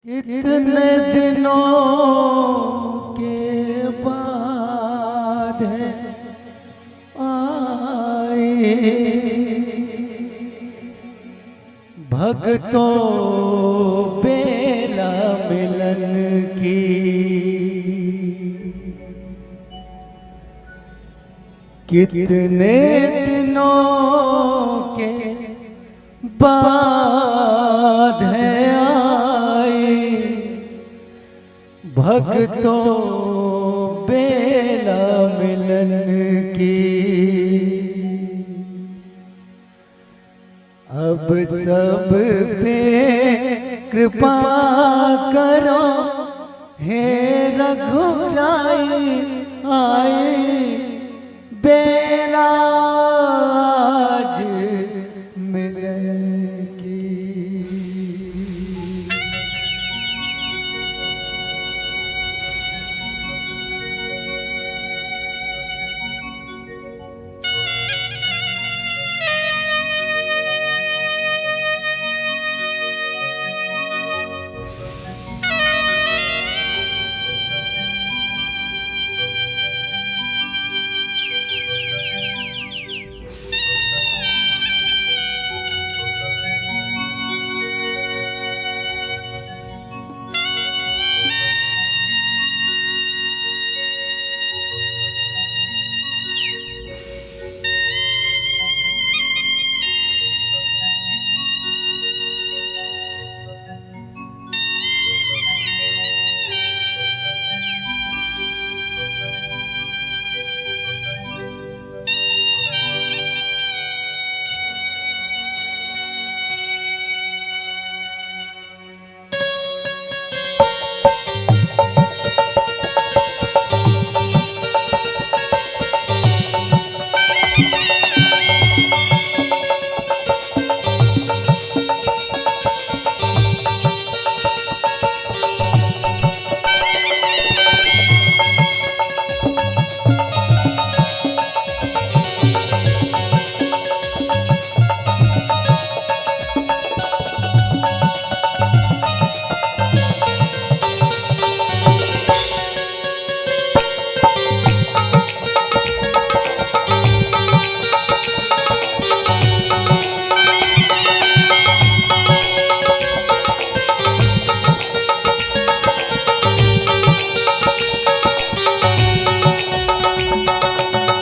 कितने दिनों के बाद है आए भक्तों बेला मिलन की। कितने दिनों के बाद है भक्तों बेला मिलन की। अब सब पे कृपा करो हे रघुराई आए बेला आज मिलन की।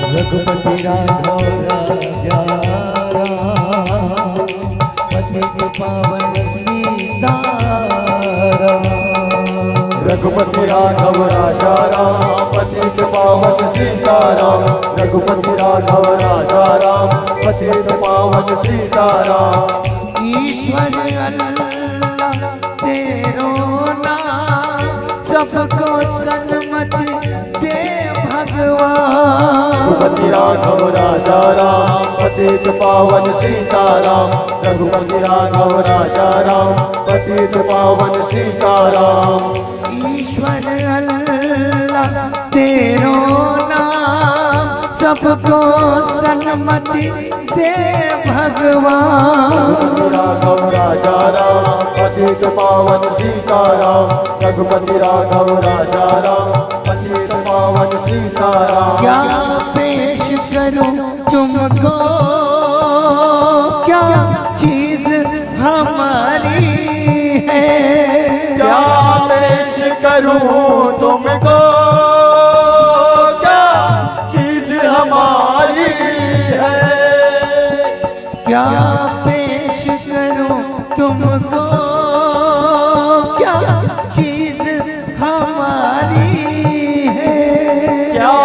रघुपति राघव राजा राम पतित पावन सीताराम। रघुपति राघव राजा राम पतित पावन सीताराम। रघुपति राघव राजा राम पतित पावन सीताराम। ईश्वर अल्लाह तेरो नाम सबको सन्मति दे भगवान। रघुपति राघव राजा राम पतित पावन सीताराम। रघुपति राघव राजा राम पतित पावन सीताराम। ईश्वर अल्लाह तेरो नाम सबको सन्मति दे भगवान। राघव राजा राम पतित पावन सीताराम। रघुपति राघव राजा राम पतित पावन सीताराम। क्या पेश करूं तुमको क्या चीज हमारी है। क्या पेश करूं तुमको क्या चीज हमारी है। क्या पेश करूं तुमको क्या चीज हमारी है। क्या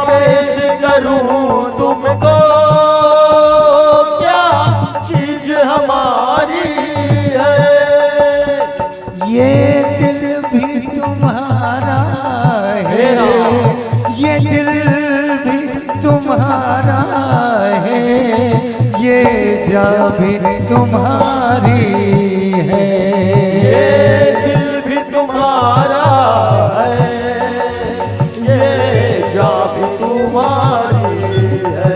पेश करूं तुमको क्या चीज हमारी है। ये दिल भी तुम्हारा है ये दिल भी तुम्हारा है ये जान भी तुम्हारी है। ये दिल भी तुम्हारा है ये जान भी तुम्हारी है।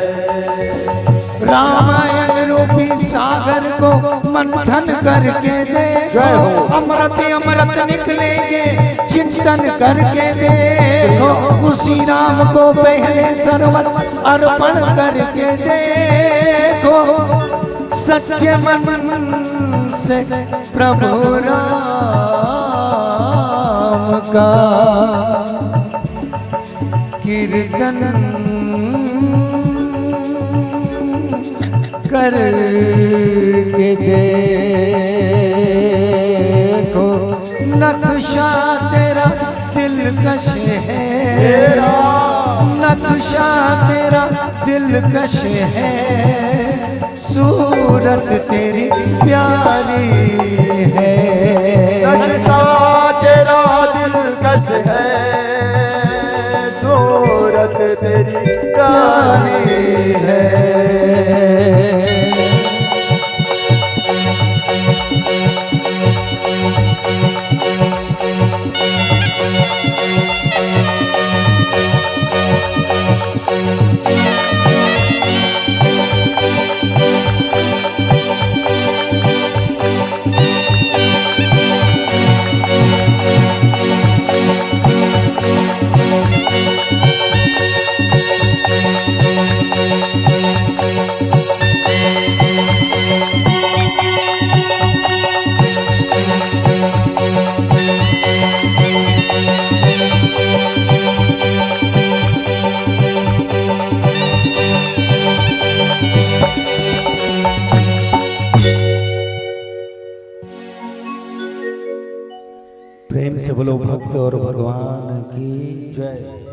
रामायण रूपी सागर को मंथन करके दे जय हो। अमृत अमृत निकलेंगे चिंतन करके देखो, उसी राम को पहले सर्वत अर्पण करके देखो, सच्चे मन से प्रभु राम का कीर्तन करके देखो, नक्शा तेरा दिलकश है, नक्शा तेरा दिलकश है, सूरत तेरी प्यारी है, नक्शा तेरा दिलकश है, सूरत तेरी प्यारी है। प्रेम से बोलो भक्त और भगवान की जय।